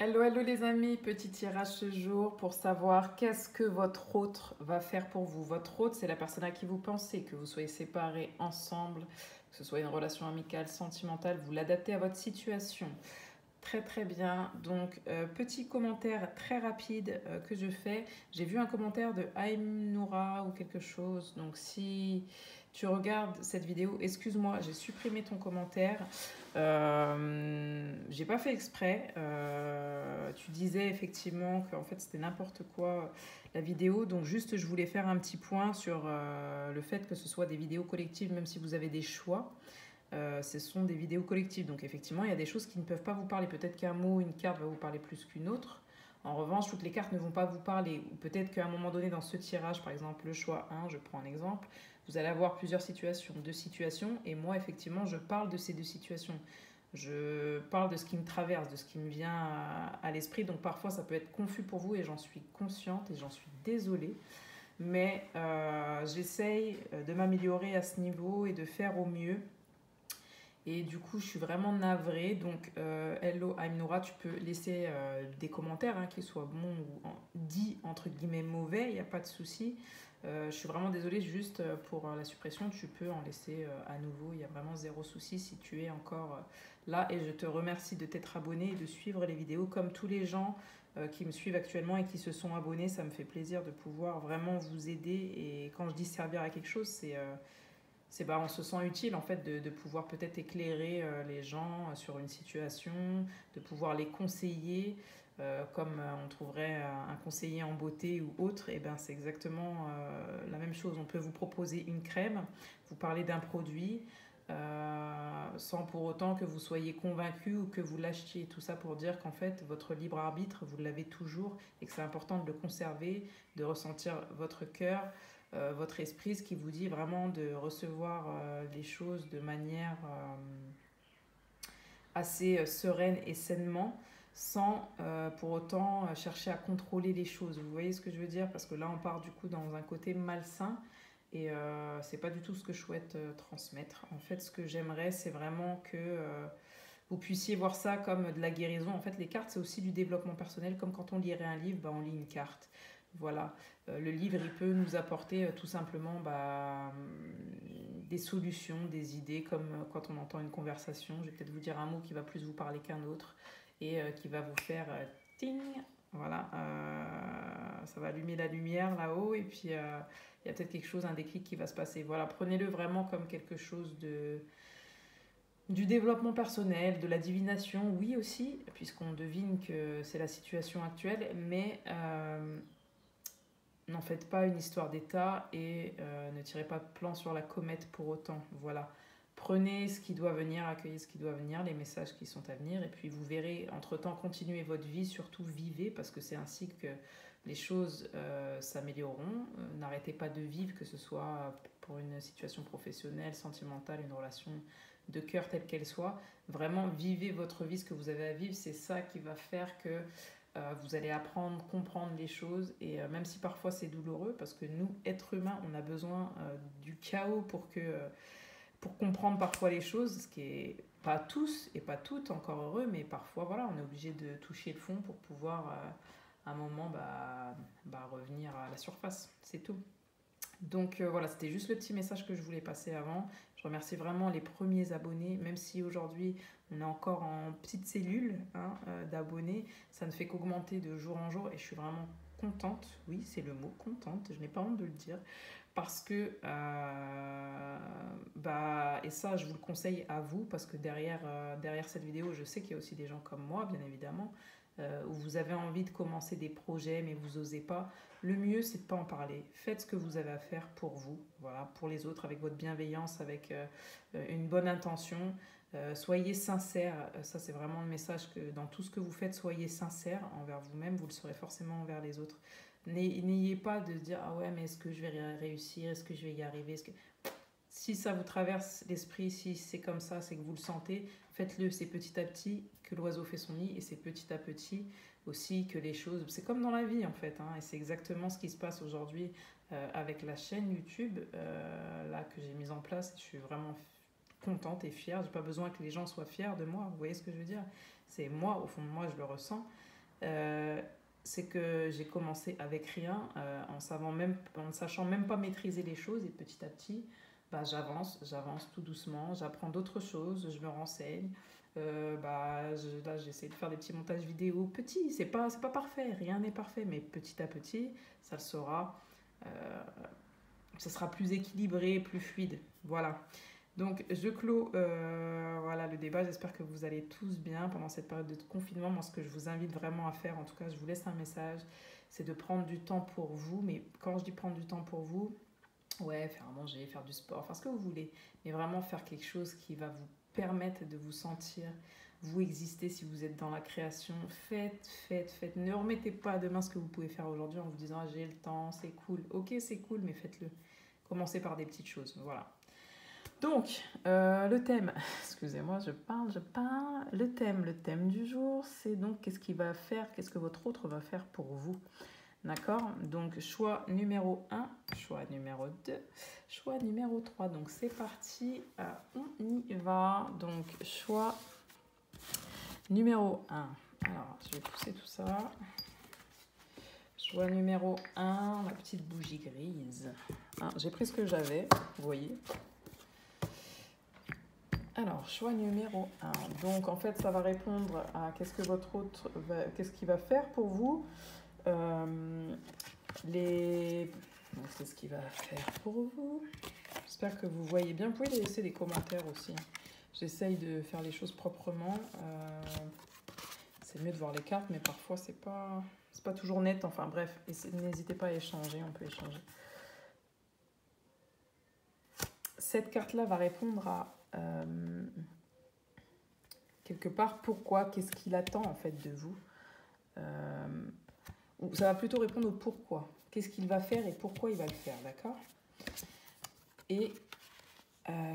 Hello, hello les amis, petit tirage ce jour pour savoir qu'est-ce que votre autre va faire pour vous. Votre autre, c'est la personne à qui vous pensez, que vous soyez séparés ensemble, que ce soit une relation amicale, sentimentale, vous l'adaptez à votre situation. Très très bien. Donc, petit commentaire très rapide que je fais. J'ai vu un commentaire de Aïm Noura ou quelque chose. Donc, si tu regardes cette vidéo, excuse-moi, j'ai supprimé ton commentaire. J'ai pas fait exprès. Tu disais effectivement qu'en fait c'était n'importe quoi la vidéo. Donc, juste, je voulais faire un petit point sur le fait que ce soit des vidéos collectives, même si vous avez des choix. Ce sont des vidéos collectives. Donc effectivement, il y a des choses qui ne peuvent pas vous parler. Peut-être qu'un mot, une carte va vous parler plus qu'une autre. En revanche, toutes les cartes ne vont pas vous parler. Ou peut-être qu'à un moment donné, dans ce tirage, par exemple, le choix 1, je prends un exemple, vous allez avoir plusieurs situations, deux situations, et moi, effectivement, je parle de ces deux situations. Je parle de ce qui me traverse, de ce qui me vient à l'esprit. Donc parfois, ça peut être confus pour vous, et j'en suis consciente, et j'en suis désolée. Mais j'essaye de m'améliorer à ce niveau et de faire au mieux et du coup, je suis vraiment navrée. Donc, hello Aïmnoura, tu peux laisser des commentaires, hein, qu'ils soient bons ou dits entre guillemets mauvais, il n'y a pas de souci. Je suis vraiment désolée, juste pour la suppression, tu peux en laisser à nouveau, il y a vraiment zéro souci si tu es encore là. Et je te remercie de t'être abonné et de suivre les vidéos comme tous les gens qui me suivent actuellement et qui se sont abonnés. Ça me fait plaisir de pouvoir vraiment vous aider. Et quand je dis servir à quelque chose, c'est bah, on se sent utile en fait de pouvoir peut-être éclairer les gens sur une situation, de pouvoir les conseiller comme on trouverait un conseiller en beauté ou autre. Et ben c'est exactement la même chose. On peut vous proposer une crème, vous parler d'un produit. Sans pour autant que vous soyez convaincu ou que vous l'achetiez. Tout ça pour dire qu'en fait, votre libre arbitre, vous l'avez toujours et que c'est important de le conserver, de ressentir votre cœur, votre esprit, ce qui vous dit vraiment de recevoir les choses de manière assez sereine et sainement, sans pour autant chercher à contrôler les choses. Vous voyez ce que je veux dire? Parce que là, on part du coup dans un côté malsain. Et c'est pas du tout ce que je souhaite transmettre. En fait, ce que j'aimerais, c'est vraiment que vous puissiez voir ça comme de la guérison. En fait, les cartes, c'est aussi du développement personnel. Comme quand on lirait un livre, bah, on lit une carte. Voilà. Le livre, il peut nous apporter tout simplement des solutions, des idées, comme quand on entend une conversation. Je vais peut-être vous dire un mot qui va plus vous parler qu'un autre et qui va vous faire ting. Voilà. Ça va allumer la lumière là-haut et puis il y a peut-être quelque chose, un déclic qui va se passer. Voilà. Prenez-le vraiment comme quelque chose du développement personnel, de la divination, oui aussi, puisqu'on devine que c'est la situation actuelle, mais n'en faites pas une histoire d'État et ne tirez pas de plan sur la comète pour autant. Voilà. Prenez ce qui doit venir, accueillez ce qui doit venir, les messages qui sont à venir, et puis vous verrez, entre-temps, continuez votre vie, surtout vivez, parce que c'est ainsi que les choses s'amélioreront. N'arrêtez pas de vivre, que ce soit pour une situation professionnelle, sentimentale, une relation de cœur telle qu'elle soit. Vraiment, vivez votre vie, ce que vous avez à vivre, c'est ça qui va faire que vous allez apprendre, comprendre les choses et même si parfois c'est douloureux parce que nous, êtres humains, on a besoin du chaos pour comprendre parfois les choses, ce qui est pas tous et pas toutes encore heureux, mais parfois voilà, on est obligé de toucher le fond pour pouvoir à un moment revenir à la surface, c'est tout. Donc voilà, c'était juste le petit message que je voulais passer avant. Je remercie vraiment les premiers abonnés, même si aujourd'hui on est encore en petite cellule hein, d'abonnés, ça ne fait qu'augmenter de jour en jour et je suis vraiment contente, oui c'est le mot, contente, je n'ai pas honte de le dire, parce que, et ça je vous le conseille à vous, parce que derrière cette vidéo, je sais qu'il y a aussi des gens comme moi, bien évidemment, où vous avez envie de commencer des projets mais vous n'osez pas. Le mieux, c'est de ne pas en parler. Faites ce que vous avez à faire pour vous, voilà, pour les autres, avec votre bienveillance, avec une bonne intention. Soyez sincère, ça c'est vraiment le message que dans tout ce que vous faites, soyez sincère envers vous-même, vous le serez forcément envers les autres. N'ayez pas de se dire ah ouais mais est-ce que je vais réussir, est-ce que je vais y arriver, si ça vous traverse l'esprit, si c'est comme ça, c'est que vous le sentez, faites-le. C'est petit à petit que l'oiseau fait son nid et c'est petit à petit aussi que les choses. C'est comme dans la vie en fait, hein, et c'est exactement ce qui se passe aujourd'hui avec la chaîne YouTube là que j'ai mise en place. Je suis vraiment contente et fière. J'ai pas besoin que les gens soient fiers de moi. Vous voyez ce que je veux dire? c'est moi, au fond de moi, je le ressens, c'est que j'ai commencé avec rien, en ne sachant même pas maîtriser les choses, et petit à petit, bah, j'avance tout doucement, j'apprends d'autres choses, je me renseigne. Là, j'essaie de faire des petits montages vidéo petits, c'est pas parfait, rien n'est parfait, mais petit à petit, ça le sera. Ça sera plus équilibré, plus fluide. Voilà. Donc, je clôt voilà, le débat. J'espère que vous allez tous bien pendant cette période de confinement. Moi, ce que je vous invite vraiment à faire, en tout cas, je vous laisse un message, c'est de prendre du temps pour vous. Mais quand je dis prendre du temps pour vous, ouais, faire à manger, faire du sport, faire ce que vous voulez. Mais vraiment faire quelque chose qui va vous permettre de vous sentir, vous exister si vous êtes dans la création. Faites. Ne remettez pas à demain ce que vous pouvez faire aujourd'hui en vous disant ah, j'ai le temps, c'est cool. Ok, c'est cool, mais faites-le. Commencez par des petites choses. Voilà. Donc, le thème, excusez-moi, je parle. Le thème du jour, c'est donc qu'est-ce que votre autre va faire pour vous. D'accord? Donc, choix numéro 1, choix numéro 2, choix numéro 3. Donc, c'est parti, on y va. Donc, choix numéro 1. Alors, je vais pousser tout ça. Choix numéro 1, la petite bougie grise. J'ai pris ce que j'avais, vous voyez. Alors, choix numéro 1. Donc, en fait, ça va répondre à qu'est-ce qu'il va faire pour vous. C'est ce qu'il va faire pour vous. J'espère que vous voyez bien. Vous pouvez laisser des commentaires aussi. J'essaye de faire les choses proprement. C'est mieux de voir les cartes, mais parfois, c'est pas toujours net. Enfin, bref, n'hésitez pas à échanger. On peut échanger. Cette carte-là va répondre à quelque part pourquoi, qu'est-ce qu'il attend en fait de vous. Ça va plutôt répondre au pourquoi. Qu'est-ce qu'il va faire et pourquoi il va le faire, d'accord? Et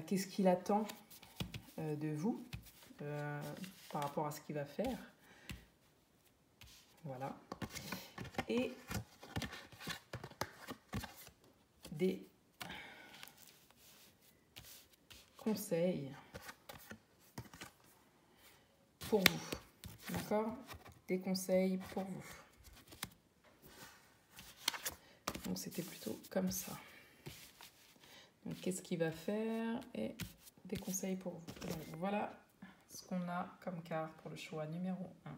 qu'est-ce qu'il attend de vous par rapport à ce qu'il va faire. Voilà. Et des conseils pour vous. D'accord? Des conseils pour vous. Donc, c'était plutôt comme ça. Donc, qu'est-ce qu'il va faire et des conseils pour vous. Donc, voilà ce qu'on a comme carte pour le choix numéro 1.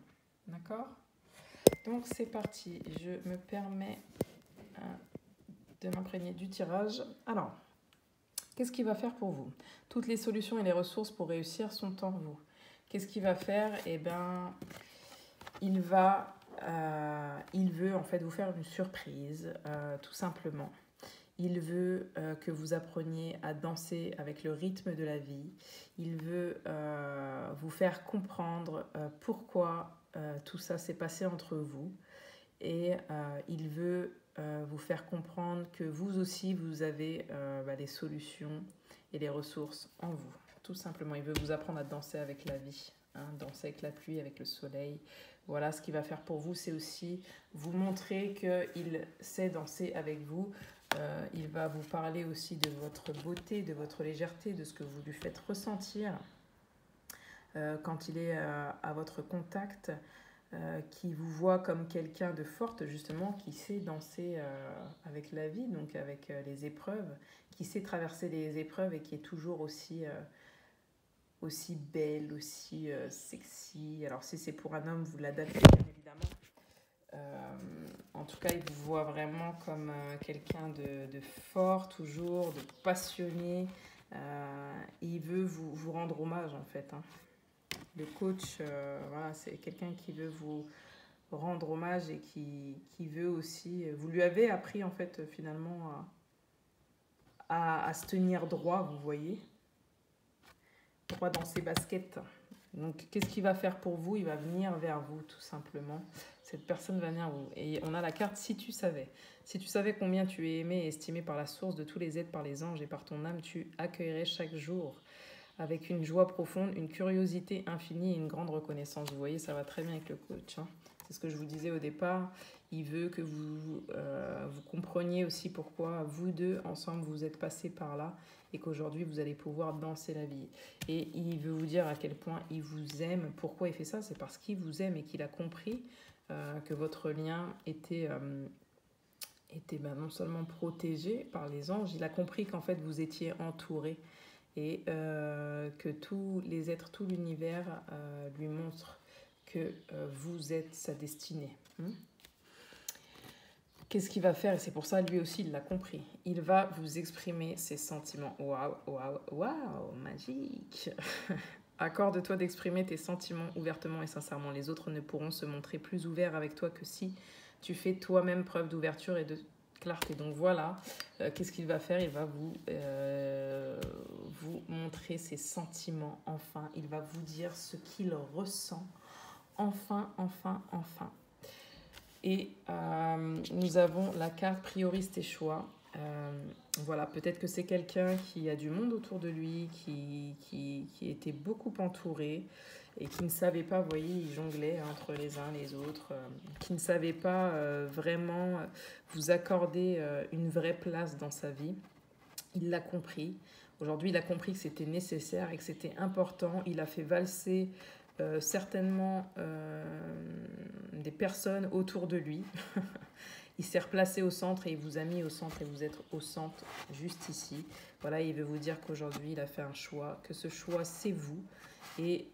D'accord? Donc, c'est parti. Je me permets de m'imprégner du tirage. Alors, qu'est-ce qu'il va faire pour vous? Toutes les solutions et les ressources pour réussir sont en vous. Qu'est-ce qu'il va faire? Eh bien, il veut en fait vous faire une surprise, tout simplement. Il veut que vous appreniez à danser avec le rythme de la vie. Il veut vous faire comprendre pourquoi tout ça s'est passé entre vous. Et il veut vous faire comprendre que vous aussi, vous avez les solutions et les ressources en vous. Tout simplement, il veut vous apprendre à danser avec la vie, hein, danser avec la pluie, avec le soleil. Voilà, ce qu'il va faire pour vous, c'est aussi vous montrer qu'il sait danser avec vous. Il va vous parler aussi de votre beauté, de votre légèreté, de ce que vous lui faites ressentir quand il est à votre contact, qui vous voit comme quelqu'un de forte, justement, qui sait danser avec la vie, donc avec les épreuves, qui sait traverser les épreuves et qui est toujours aussi belle, aussi sexy. Alors si c'est pour un homme, vous l'adaptez bien évidemment. En tout cas, il vous voit vraiment comme quelqu'un de fort toujours, de passionné. Il veut vous rendre hommage en fait. Hein. Le coach, voilà, c'est quelqu'un qui veut vous rendre hommage et qui veut aussi... Vous lui avez appris en fait finalement à se tenir droit, vous voyez. Droit dans ses baskets. Donc, qu'est-ce qu'il va faire pour vous? Il va venir vers vous, tout simplement. Cette personne va venir à vous. Et on a la carte « Si tu savais ». Si tu savais combien tu es aimé et estimé par la source de tous les êtres, par les anges et par ton âme, tu accueillerais chaque jour avec une joie profonde, une curiosité infinie et une grande reconnaissance. Vous voyez, ça va très bien avec le coach. Hein. C'est ce que je vous disais au départ. Il veut que vous compreniez aussi pourquoi vous deux, ensemble, vous êtes passés par là et qu'aujourd'hui, vous allez pouvoir danser la vie. Et il veut vous dire à quel point il vous aime. Pourquoi il fait ça? C'est parce qu'il vous aime et qu'il a compris que votre lien était non seulement protégé par les anges, il a compris qu'en fait, vous étiez entouré et que tous les êtres, tout l'univers lui montrent que vous êtes sa destinée. Qu'est-ce qu'il va faire? Et c'est pour ça, lui aussi, il l'a compris. Il va vous exprimer ses sentiments. Waouh, waouh, waouh, magique. Accorde-toi d'exprimer tes sentiments ouvertement et sincèrement. Les autres ne pourront se montrer plus ouverts avec toi que si tu fais toi-même preuve d'ouverture et de clarté. Donc voilà, qu'est-ce qu'il va faire? Il va vous montrer ses sentiments, enfin. Il va vous dire ce qu'il ressent. Enfin, enfin, enfin. Et nous avons la carte prioriste et choix. Voilà, peut-être que c'est quelqu'un qui a du monde autour de lui, qui était beaucoup entouré et qui ne savait pas, vous voyez, il jonglait entre les uns les autres, qui ne savait pas vraiment vous accorder une vraie place dans sa vie. Il l'a compris. Aujourd'hui, il a compris que c'était nécessaire et que c'était important. Il a fait valser certainement des personnes autour de lui. Il s'est replacé au centre et il vous a mis au centre et vous êtes au centre juste ici. Voilà, il veut vous dire qu'aujourd'hui, il a fait un choix, que ce choix, c'est vous et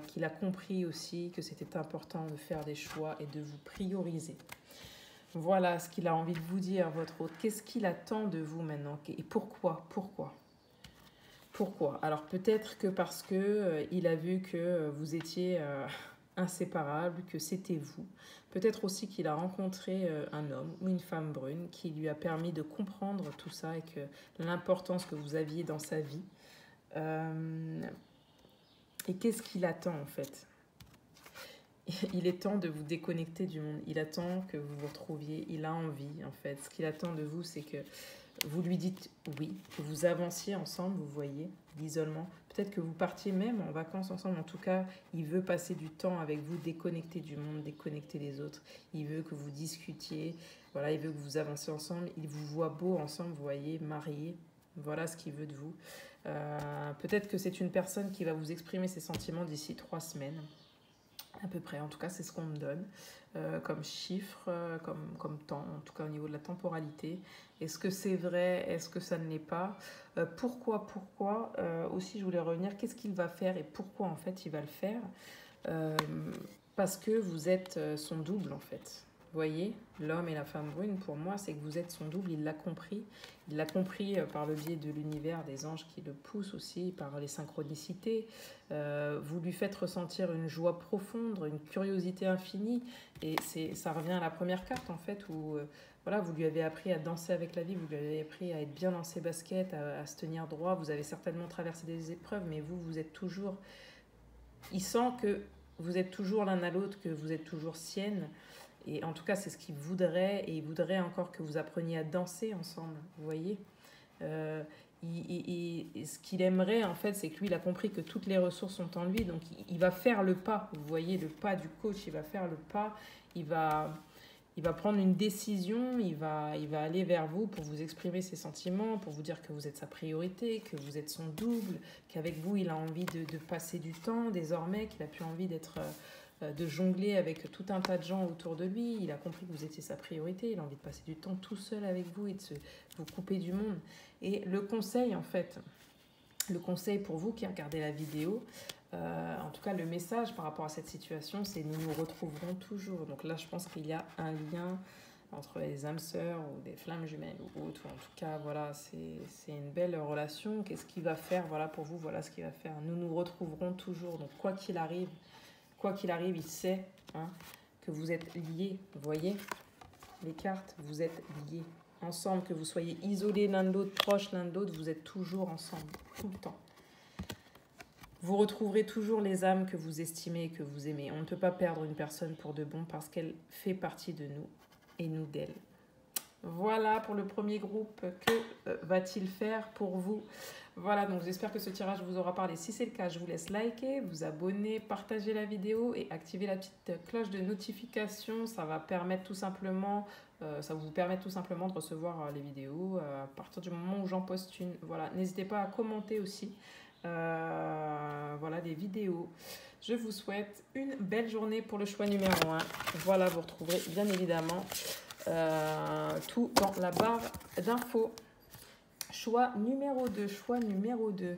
qu'il a compris aussi que c'était important de faire des choix et de vous prioriser. Voilà ce qu'il a envie de vous dire, votre hôte. Qu'est-ce qu'il attend de vous maintenant? Et pourquoi? Pourquoi? Alors peut-être que parce que il a vu que vous étiez inséparables, que c'était vous. Peut-être aussi qu'il a rencontré un homme ou une femme brune qui lui a permis de comprendre tout ça et que l'importance que vous aviez dans sa vie. Et qu'est-ce qu'il attend en fait? Il est temps de vous déconnecter du monde. Il attend que vous vous retrouviez. Il a envie en fait. Ce qu'il attend de vous, c'est que vous lui dites oui, que vous avanciez ensemble, vous voyez, l'isolement. Peut-être que vous partiez même en vacances ensemble. En tout cas, il veut passer du temps avec vous, déconnecter du monde, déconnecter des autres. Il veut que vous discutiez. Voilà, il veut que vous avanciez ensemble. Il vous voit beau ensemble, vous voyez, mariés. Voilà ce qu'il veut de vous. Peut-être que c'est une personne qui va vous exprimer ses sentiments d'ici 3 semaines. À peu près, en tout cas c'est ce qu'on me donne comme chiffre, comme temps, en tout cas au niveau de la temporalité. Est-ce que c'est vrai? Est-ce que ça ne l'est pas? Pourquoi aussi je voulais revenir, qu'est-ce qu'il va faire et pourquoi en fait il va le faire? Parce que vous êtes son double en fait. Vous voyez, l'homme et la femme brune, pour moi, c'est que vous êtes son double, il l'a compris. Il l'a compris par le biais de l'univers, des anges qui le poussent aussi, par les synchronicités. Vous lui faites ressentir une joie profonde, une curiosité infinie. Et ça revient à la première carte, en fait, où voilà, vous lui avez appris à danser avec la vie, vous lui avez appris à être bien dans ses baskets, à se tenir droit. Vous avez certainement traversé des épreuves, mais vous êtes toujours... Il sent que vous êtes toujours l'un à l'autre, que vous êtes toujours sienne. Et en tout cas, c'est ce qu'il voudrait. Et il voudrait encore que vous appreniez à danser ensemble. Vous voyez ce qu'il aimerait, en fait, c'est que lui, il a compris que toutes les ressources sont en lui. Donc, il va faire le pas. Vous voyez, le pas du coach. Il va faire le pas. Il va prendre une décision. Il va aller vers vous pour vous exprimer ses sentiments, pour vous dire que vous êtes sa priorité, que vous êtes son double, qu'avec vous, il a envie de passer du temps désormais, qu'il a plus envie de jongler avec tout un tas de gens autour de lui. Il a compris que vous étiez sa priorité. Il a envie de passer du temps tout seul avec vous et de vous couper du monde. Et le conseil, en fait, le conseil pour vous qui regardez la vidéo, en tout cas le message par rapport à cette situation, c'est nous nous retrouverons toujours. Donc là, je pense qu'il y a un lien entre les âmes sœurs ou des flammes jumelles ou autres. En tout cas, voilà, c'est une belle relation. Qu'est-ce qu'il va faire? Voilà, pour vous, voilà ce qu'il va faire. Nous nous retrouverons toujours. Donc quoi qu'il arrive, il sait que vous êtes liés. Vous voyez les cartes, vous êtes liés ensemble, que vous soyez isolés l'un de l'autre, proches l'un de l'autre, vous êtes toujours ensemble, tout le temps. Vous retrouverez toujours les âmes que vous estimez et que vous aimez. On ne peut pas perdre une personne pour de bon parce qu'elle fait partie de nous et nous d'elle. Voilà pour le premier groupe, que va-t-il faire pour vous? Voilà, donc j'espère que ce tirage vous aura parlé. Si c'est le cas, je vous laisse liker, vous abonner, partager la vidéo et activer la petite cloche de notification. Ça va permettre tout simplement, ça vous permet tout simplement de recevoir les vidéos à partir du moment où j'en poste une. Voilà, n'hésitez pas à commenter aussi. Voilà des vidéos. Je vous souhaite une belle journée pour le choix numéro 1. Voilà, vous retrouverez bien évidemment tout dans la barre d'infos. Choix numéro 2, choix numéro 2.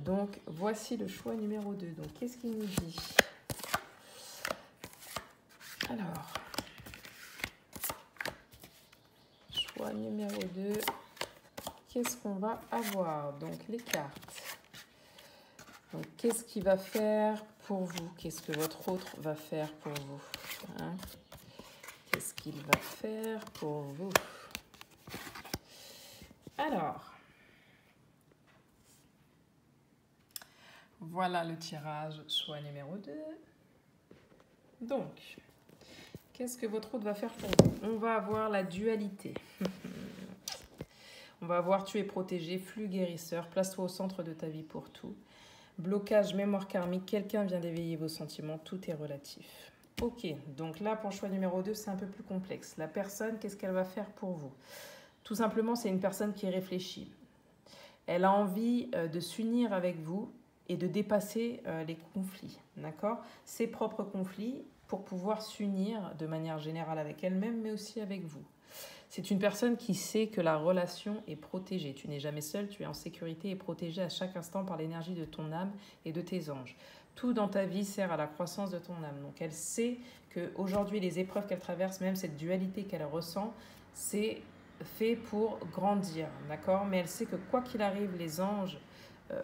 Donc, voici le choix numéro 2. Donc, qu'est-ce qu'il nous dit? Alors, choix numéro 2. Qu'est-ce qu'on va avoir? Donc, les cartes. Donc, qu'est-ce qu'il va faire pour vous? Qu'est-ce que votre autre va faire pour vous? Hein? Qu'est-ce qu'il va faire pour vous? Alors, voilà le tirage, choix numéro 2. Donc, qu'est-ce que votre autre va faire pour vous? On va avoir la dualité. On va avoir tu es protégé, flux guérisseur, place-toi au centre de ta vie pour tout. Blocage, mémoire karmique, quelqu'un vient d'éveiller vos sentiments, tout est relatif. Ok, donc là pour choix numéro 2, c'est un peu plus complexe. La personne, qu'est-ce qu'elle va faire pour vous? Tout simplement, c'est une personne qui réfléchit. Elle a envie de s'unir avec vous et de dépasser les conflits, d'accord? Ses propres conflits pour pouvoir s'unir de manière générale avec elle-même, mais aussi avec vous. C'est une personne qui sait que la relation est protégée. Tu n'es jamais seul, tu es en sécurité et protégé à chaque instant par l'énergie de ton âme et de tes anges. Tout dans ta vie sert à la croissance de ton âme. Donc elle sait qu'aujourd'hui, les épreuves qu'elle traverse, même cette dualité qu'elle ressent, c'est fait pour grandir, d'accord? Mais elle sait que quoi qu'il arrive, les anges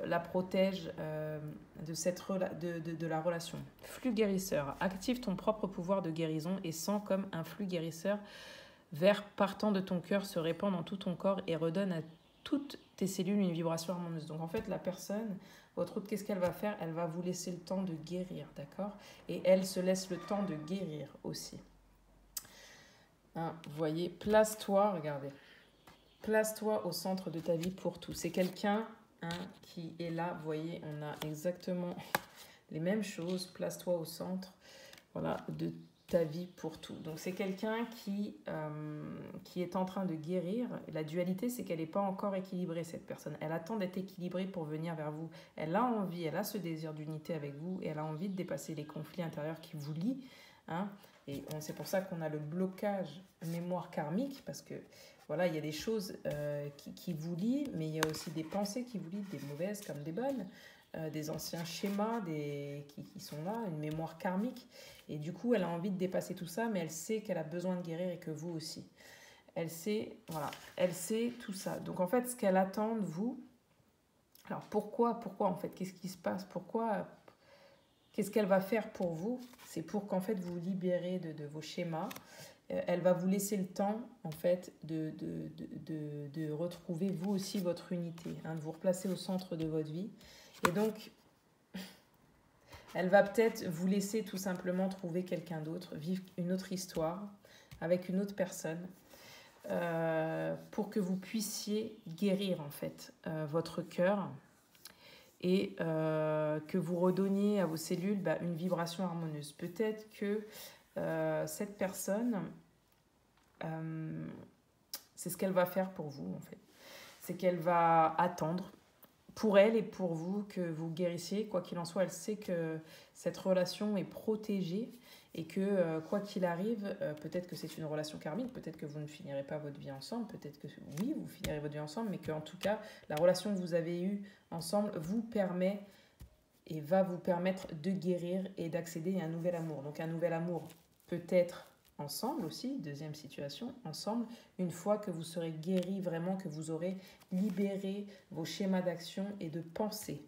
la protègent de la relation. Flux guérisseur. Active ton propre pouvoir de guérison et sens comme un flux guérisseur vers partant de ton cœur se répand dans tout ton corps et redonne à toutes tes cellules une vibration harmonieuse. Donc en fait, la personne, votre autre, qu'est-ce qu'elle va faire? Elle va vous laisser le temps de guérir, d'accord? Et elle se laisse le temps de guérir aussi. Hein, vous voyez, place-toi, regardez. Place-toi au centre de ta vie pour tout. C'est quelqu'un qui est là, vous voyez, on a exactement les mêmes choses. Place-toi au centre, voilà, de ta vie pour tout. Donc c'est quelqu'un qui est en train de guérir. La dualité, c'est qu'elle n'est pas encore équilibrée, cette personne. Elle attend d'être équilibrée pour venir vers vous. Elle a envie, elle a ce désir d'unité avec vous et elle a envie de dépasser les conflits intérieurs qui vous lient. Hein. Et c'est pour ça qu'on a le blocage mémoire karmique, parce que voilà, il y a des choses qui vous lient, mais il y a aussi des pensées qui vous lient, des mauvaises comme des bonnes. Des anciens schémas qui sont là, une mémoire karmique. Et du coup, elle a envie de dépasser tout ça, mais elle sait qu'elle a besoin de guérir et que vous aussi. Elle sait, voilà, elle sait tout ça. Donc en fait, ce qu'elle attend de vous, alors pourquoi en fait, qu'est-ce qui se passe? Pourquoi, qu'est-ce qu'elle va faire pour vous? C'est pour qu'en fait, vous vous libérez de vos schémas. Elle va vous laisser le temps, en fait, de retrouver vous aussi votre unité, hein, de vous replacer au centre de votre vie. Et donc, elle va peut-être vous laisser tout simplement trouver quelqu'un d'autre, vivre une autre histoire avec une autre personne pour que vous puissiez guérir en fait votre cœur et que vous redonniez à vos cellules une vibration harmonieuse. Peut-être que cette personne, c'est ce qu'elle va faire pour vous en fait. C'est qu'elle va attendre pour elle et pour vous que vous guérissiez. Quoi qu'il en soit, elle sait que cette relation est protégée et que quoi qu'il arrive, peut-être que c'est une relation karmique, peut-être que vous ne finirez pas votre vie ensemble, peut-être que oui, vous finirez votre vie ensemble, mais qu'en tout cas, la relation que vous avez eue ensemble vous permet et va vous permettre de guérir et d'accéder à un nouvel amour. Donc un nouvel amour peut-être ensemble aussi, deuxième situation, ensemble, une fois que vous serez guéri vraiment, que vous aurez libéré vos schémas d'action et de pensée.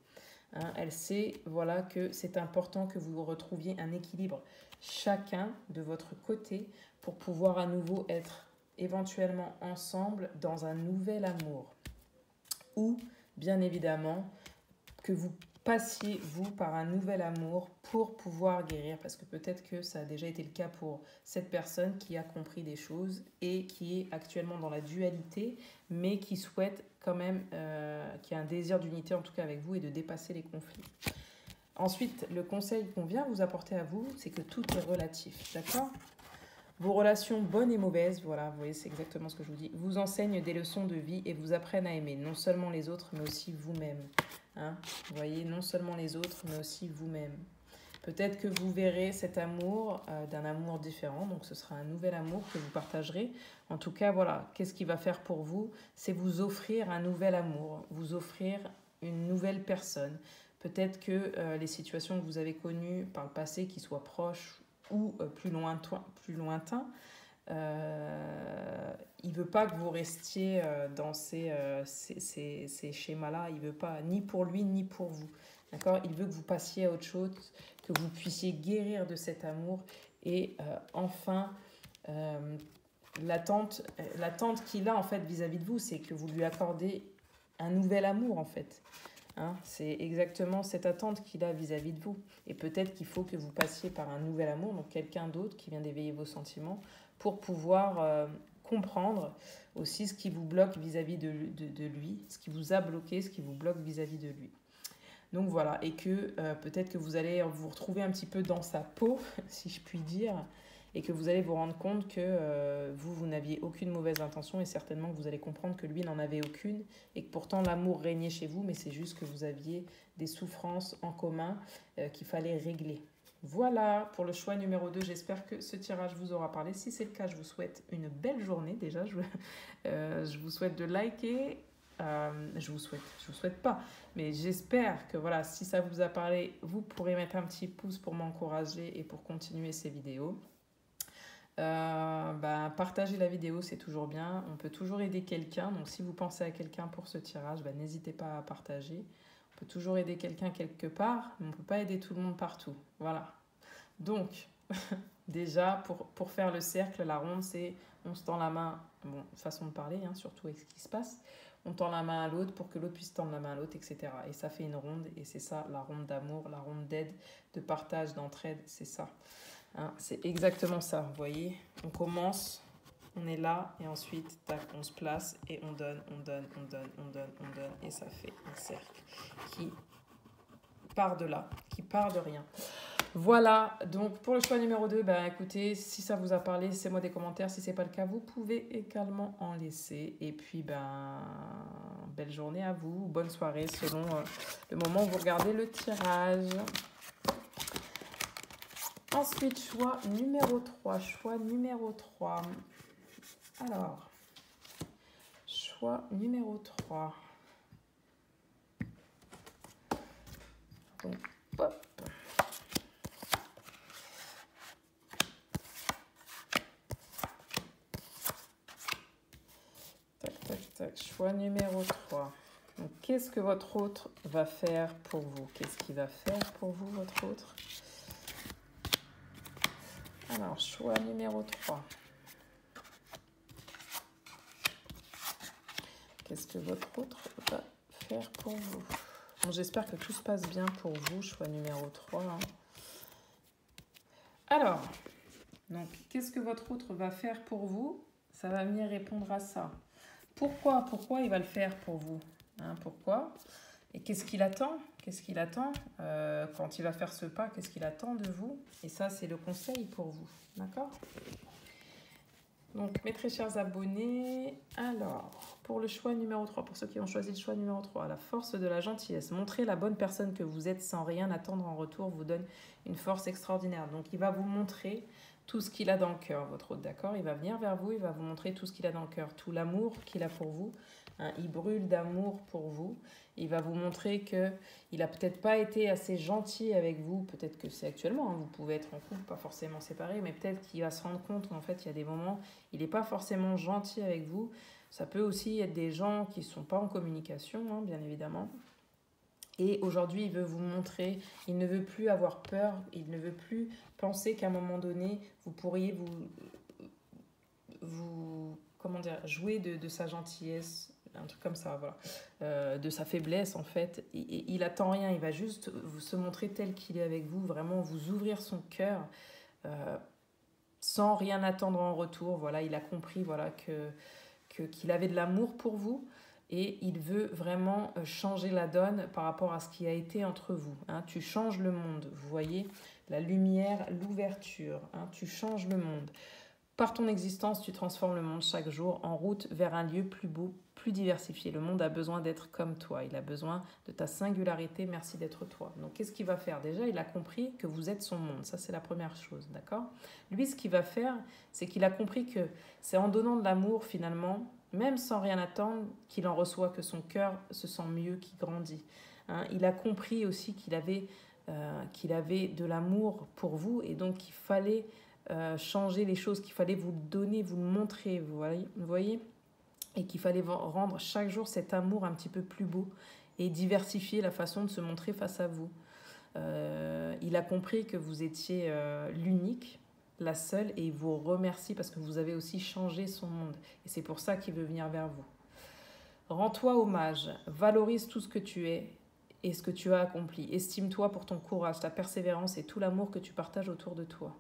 Hein, elle sait voilà, que c'est important que vous retrouviez un équilibre chacun de votre côté pour pouvoir à nouveau être éventuellement ensemble dans un nouvel amour. Ou, bien évidemment, que vous passiez-vous par un nouvel amour pour pouvoir guérir, parce que peut-être que ça a déjà été le cas pour cette personne qui a compris des choses et qui est actuellement dans la dualité, mais qui souhaite quand même, qui a un désir d'unité en tout cas avec vous et de dépasser les conflits. Ensuite, le conseil qu'on vient vous apporter à vous, c'est que tout est relatif, d'accord ? Vos relations bonnes et mauvaises, voilà, vous voyez, c'est exactement ce que je vous dis, vous enseignent des leçons de vie et vous apprennent à aimer non seulement les autres, mais aussi vous-même. Hein, vous voyez, non seulement les autres, mais aussi vous-même. Peut-être que vous verrez cet amour d'un amour différent, donc ce sera un nouvel amour que vous partagerez. En tout cas, voilà, qu'est-ce qu'il va faire pour vous? C'est vous offrir un nouvel amour, vous offrir une nouvelle personne. Peut-être que les situations que vous avez connues par le passé, qui soient proches ou plus lointains, il ne veut pas que vous restiez dans ces schémas-là. Il ne veut pas, ni pour lui, ni pour vous. D'accord ? Il veut que vous passiez à autre chose, que vous puissiez guérir de cet amour. Et enfin, l'attente qu'il a en fait vis-à-vis de vous, c'est que vous lui accordez un nouvel amour en fait. Hein, c'est exactement cette attente qu'il a vis-à-vis de vous. Et peut-être qu'il faut que vous passiez par un nouvel amour, donc quelqu'un d'autre qui vient d'éveiller vos sentiments, pour pouvoir comprendre aussi ce qui vous bloque vis-à-vis de lui, ce qui vous a bloqué, ce qui vous bloque vis-à-vis de lui. Donc voilà, et que peut-être que vous allez vous retrouver un petit peu dans sa peau, si je puis dire, et que vous allez vous rendre compte que vous n'aviez aucune mauvaise intention, et certainement que vous allez comprendre que lui n'en avait aucune, et que pourtant l'amour régnait chez vous, mais c'est juste que vous aviez des souffrances en commun qu'il fallait régler. Voilà pour le choix numéro 2, j'espère que ce tirage vous aura parlé. Si c'est le cas, je vous souhaite une belle journée déjà, je vous souhaite de liker, je vous souhaite pas, mais j'espère que voilà, si ça vous a parlé, vous pourrez mettre un petit pouce pour m'encourager et pour continuer ces vidéos. Partager la vidéo, c'est toujours bien. On peut toujours aider quelqu'un. Donc, si vous pensez à quelqu'un pour ce tirage, n'hésitez pas à partager. On peut toujours aider quelqu'un quelque part, mais on ne peut pas aider tout le monde partout. Voilà. Donc, déjà, pour faire le cercle, la ronde, c'est on se tend la main. Bon, façon de parler, hein, surtout avec ce qui se passe. On tend la main à l'autre pour que l'autre puisse tendre la main à l'autre, etc. Et ça fait une ronde. Et c'est ça, la ronde d'amour, la ronde d'aide, de partage, d'entraide. C'est ça. Hein, c'est exactement ça, vous voyez, on commence, on est là, et ensuite, tac, on se place, et on donne, et ça fait un cercle qui part de là, qui part de rien. Voilà, donc pour le choix numéro 2, écoutez, si ça vous a parlé, laissez-moi des commentaires, si ce n'est pas le cas, vous pouvez également en laisser, et puis, belle journée à vous, bonne soirée, selon le moment où vous regardez le tirage. Ensuite, choix numéro 3. Alors, choix numéro 3. Donc, hop. Tac. Choix numéro 3. Donc, qu'est-ce que votre autre va faire pour vous? Qu'est-ce qu'il va faire pour vous, votre autre? Alors, choix numéro 3. Qu'est-ce que votre autre va faire pour vous? Bon, j'espère que tout se passe bien pour vous, choix numéro 3. Hein. Alors, donc, qu'est-ce que votre autre va faire pour vous? Ça va venir répondre à ça. Pourquoi il va le faire pour vous? Hein, pourquoi? Et qu'est-ce qu'il attend? Quand il va faire ce pas, qu'est-ce qu'il attend de vous? Et ça, c'est le conseil pour vous. D'accord? Donc, mes très chers abonnés, alors, pour le choix numéro 3, pour ceux qui ont choisi le choix numéro 3, la force de la gentillesse. Montrer la bonne personne que vous êtes sans rien attendre en retour vous donne une force extraordinaire. Donc, il va vous montrer tout ce qu'il a dans le cœur, votre hôte, d'accord? Il va venir vers vous, il va vous montrer tout ce qu'il a dans le cœur, tout l'amour qu'il a pour vous. Hein, il brûle d'amour pour vous. Il va vous montrer qu'il n'a peut-être pas été assez gentil avec vous. Peut-être que c'est actuellement, hein, vous pouvez être en couple, pas forcément séparés, mais peut-être qu'il va se rendre compte qu'en fait, il y a des moments, il n'est pas forcément gentil avec vous. Ça peut aussi être des gens qui ne sont pas en communication, hein, bien évidemment. Et aujourd'hui, il veut vous montrer, il ne veut plus avoir peur, il ne veut plus penser qu'à un moment donné, vous pourriez jouer de sa gentillesse, un truc comme ça, voilà, de sa faiblesse en fait. Et il attend rien, il va juste se montrer tel qu'il est avec vous, vraiment vous ouvrir son cœur sans rien attendre en retour. Voilà, il a compris voilà, qu'il avait de l'amour pour vous et il veut vraiment changer la donne par rapport à ce qui a été entre vous. Hein. Tu changes le monde, vous voyez, la lumière, l'ouverture, hein, tu changes le monde. Par ton existence, tu transformes le monde chaque jour en route vers un lieu plus beau, plus diversifié. Le monde a besoin d'être comme toi. Il a besoin de ta singularité. Merci d'être toi. Donc, qu'est-ce qu'il va faire? Déjà, il a compris que vous êtes son monde. Ça, c'est la première chose, d'accord? Lui, ce qu'il va faire, c'est qu'il a compris que c'est en donnant de l'amour, finalement, même sans rien attendre, qu'il en reçoit, que son cœur se sent mieux, qu'il grandit. Hein, il a compris aussi qu'il avait de l'amour pour vous et donc qu'il fallait changer les choses, qu'il fallait vous le donner, vous le montrer, vous voyez, et qu'il fallait rendre chaque jour cet amour un petit peu plus beau et diversifier la façon de se montrer face à vous. Il a compris que vous étiez l'unique, la seule, et il vous remercie parce que vous avez aussi changé son monde. Et c'est pour ça qu'il veut venir vers vous. Rends-toi hommage, valorise tout ce que tu es et ce que tu as accompli. Estime-toi pour ton courage, ta persévérance et tout l'amour que tu partages autour de toi.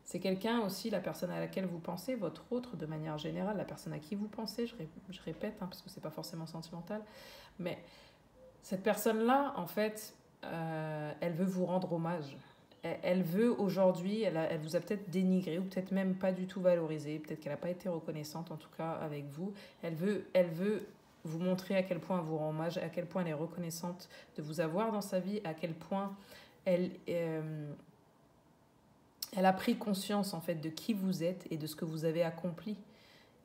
C'est quelqu'un aussi, la personne à laquelle vous pensez, votre autre, de manière générale, la personne à qui vous pensez, je répète, hein, parce que c'est pas forcément sentimental, mais cette personne-là, en fait, elle veut vous rendre hommage. Elle veut aujourd'hui, elle vous a peut-être dénigré ou peut-être même pas du tout valorisé, peut-être qu'elle n'a pas été reconnaissante, en tout cas avec vous. Elle veut vous montrer à quel point elle vous rend hommage, à quel point elle est reconnaissante de vous avoir dans sa vie, à quel point elle a pris conscience en fait de qui vous êtes et de ce que vous avez accompli.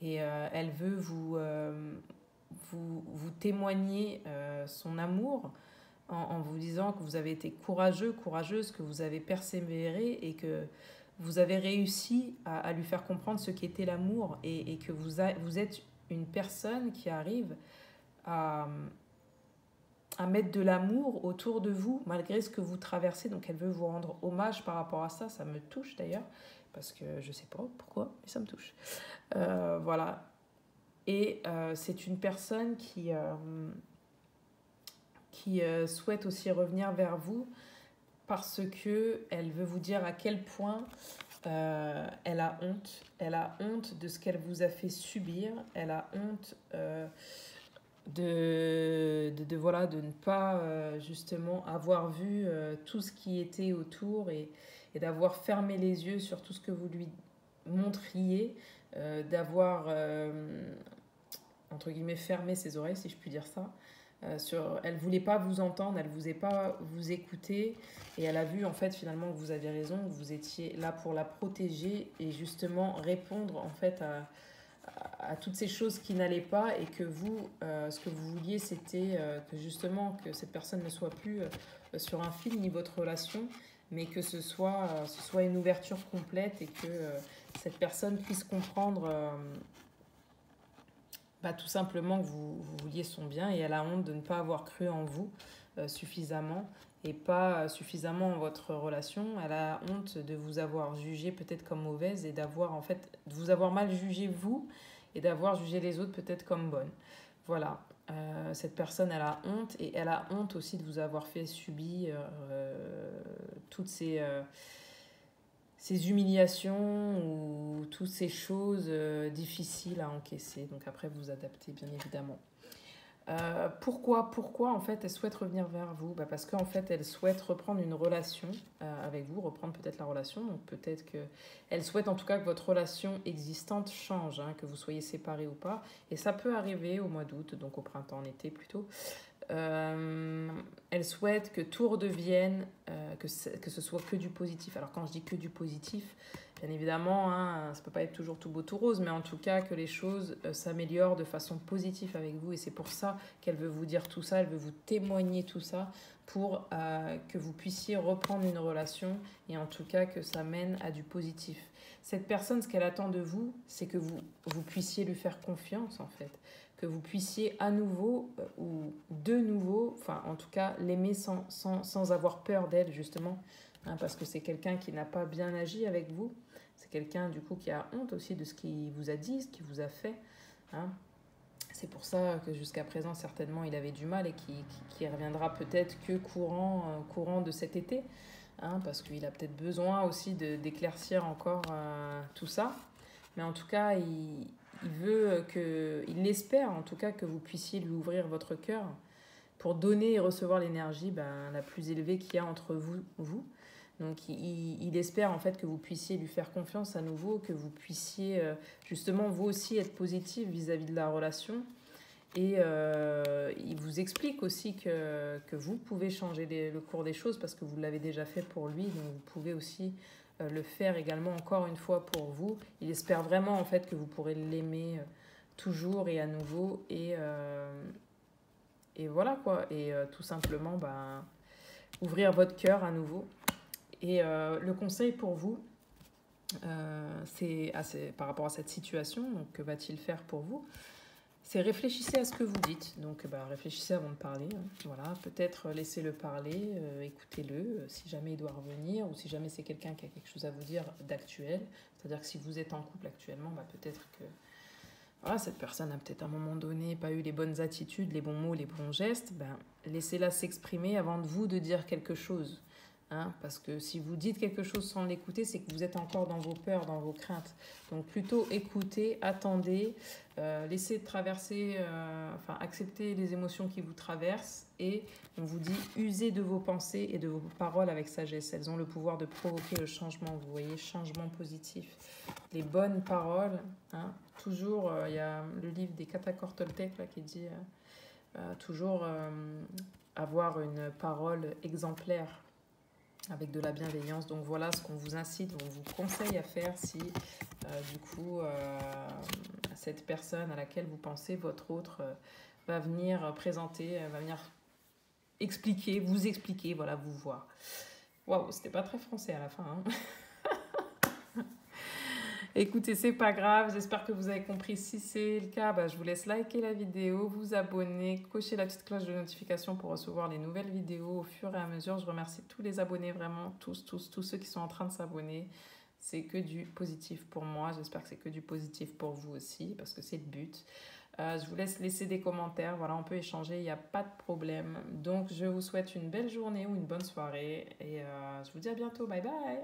Et elle veut vous témoigner son amour en vous disant que vous avez été courageux, courageuse, que vous avez persévéré et que vous avez réussi à lui faire comprendre ce qu'était l'amour et que vous êtes une personne qui arrive à mettre de l'amour autour de vous malgré ce que vous traversez. Donc elle veut vous rendre hommage par rapport à ça. Ça me touche d'ailleurs parce que je ne sais pas pourquoi, mais ça me touche. Voilà. Et c'est une personne qui souhaite aussi revenir vers vous parce qu'elle veut vous dire à quel point elle a honte. Elle a honte de ce qu'elle vous a fait subir. Elle a honte voilà, de ne pas justement avoir vu tout ce qui était autour et d'avoir fermé les yeux sur tout ce que vous lui montriez, d'avoir entre guillemets fermé ses oreilles, si je puis dire ça. Elle ne voulait pas vous entendre, elle ne voulait pas vous écouter et elle a vu en fait finalement que vous aviez raison, que vous étiez là pour la protéger et justement répondre en fait à toutes ces choses qui n'allaient pas et que vous, ce que vous vouliez, c'était que justement que cette personne ne soit plus sur un fil ni votre relation, mais que ce soit une ouverture complète et que cette personne puisse comprendre tout simplement que vous vouliez son bien et elle a honte de ne pas avoir cru en vous suffisamment et pas suffisamment en votre relation. Elle a honte de vous avoir jugé peut-être comme mauvaise et de vous avoir mal jugé vous et d'avoir jugé les autres peut-être comme bonne. Voilà, cette personne, elle a honte et elle a honte aussi de vous avoir fait subir toutes ces humiliations ou toutes ces choses difficiles à encaisser. Donc après, vous adaptez bien évidemment. Pourquoi en fait elle souhaite revenir vers vous? Parce qu'en fait elle souhaite reprendre une relation avec vous, reprendre peut-être la relation, donc peut-être qu'elle souhaite en tout cas que votre relation existante change, hein, que vous soyez séparés ou pas, et ça peut arriver au mois d'août, donc au printemps, en été plutôt. Elle souhaite que tout redevienne, que ce soit que du positif. Alors quand je dis que du positif, bien évidemment, hein, ça ne peut pas être toujours tout beau, tout rose, mais en tout cas que les choses s'améliorent de façon positive avec vous. Et c'est pour ça qu'elle veut vous dire tout ça, elle veut vous témoigner tout ça pour que vous puissiez reprendre une relation et en tout cas que ça mène à du positif. Cette personne, ce qu'elle attend de vous, c'est que vous puissiez lui faire confiance en fait, que vous puissiez à nouveau ou de nouveau, enfin en tout cas l'aimer sans avoir peur d'elle justement, hein, parce que c'est quelqu'un qui n'a pas bien agi avec vous, c'est quelqu'un du coup qui a honte aussi de ce qu'il vous a dit, ce qu'il vous a fait, hein. C'est pour ça que jusqu'à présent, certainement, il avait du mal et qui reviendra peut-être que courant de cet été, hein, parce qu'il a peut-être besoin aussi d'éclaircir encore tout ça. Mais en tout cas, il espère en tout cas que vous puissiez lui ouvrir votre cœur pour donner et recevoir l'énergie la plus élevée qu'il y a entre vous. Donc il espère en fait que vous puissiez lui faire confiance à nouveau, que vous puissiez justement vous aussi être positif vis-à-vis de la relation. Et il vous explique aussi que vous pouvez changer le cours des choses parce que vous l'avez déjà fait pour lui, donc vous pouvez aussi le faire également encore une fois pour vous. Il espère vraiment en fait que vous pourrez l'aimer toujours et à nouveau et voilà quoi. Et tout simplement ouvrir votre cœur à nouveau. Et le conseil pour vous, c'est par rapport à cette situation, donc que va-t-il faire pour vous? C'est réfléchissez à ce que vous dites. Donc réfléchissez avant de parler. Hein. Voilà, peut-être laissez-le parler, écoutez-le, si jamais il doit revenir ou si jamais c'est quelqu'un qui a quelque chose à vous dire d'actuel. C'est-à-dire que si vous êtes en couple actuellement, peut-être que voilà, cette personne a peut-être à un moment donné pas eu les bonnes attitudes, les bons mots, les bons gestes. Laissez-la s'exprimer avant de vous de dire quelque chose. Hein, parce que si vous dites quelque chose sans l'écouter, c'est que vous êtes encore dans vos peurs, dans vos craintes. Donc plutôt écoutez, attendez, laissez traverser, acceptez les émotions qui vous traversent et on vous dit usez de vos pensées et de vos paroles avec sagesse. Elles ont le pouvoir de provoquer le changement, vous voyez, changement positif. Les bonnes paroles, hein, toujours, il y a le livre des Katakor Toltec là, qui dit toujours avoir une parole exemplaire avec de la bienveillance. Donc voilà ce qu'on vous incite, on vous conseille à faire si du coup cette personne à laquelle vous pensez, votre autre, va venir présenter, va venir vous expliquer, voilà, vous voir. Waouh, c'était pas très français à la fin. Hein. Écoutez, c'est pas grave, j'espère que vous avez compris. Si c'est le cas, je vous laisse liker la vidéo, vous abonner, cocher la petite cloche de notification pour recevoir les nouvelles vidéos au fur et à mesure. Je remercie tous les abonnés, vraiment, tous ceux qui sont en train de s'abonner. C'est que du positif pour moi, j'espère que c'est que du positif pour vous aussi, parce que c'est le but. Je vous laisse laisser des commentaires, voilà, on peut échanger, il n'y a pas de problème. Donc, je vous souhaite une belle journée ou une bonne soirée, et je vous dis à bientôt, bye bye.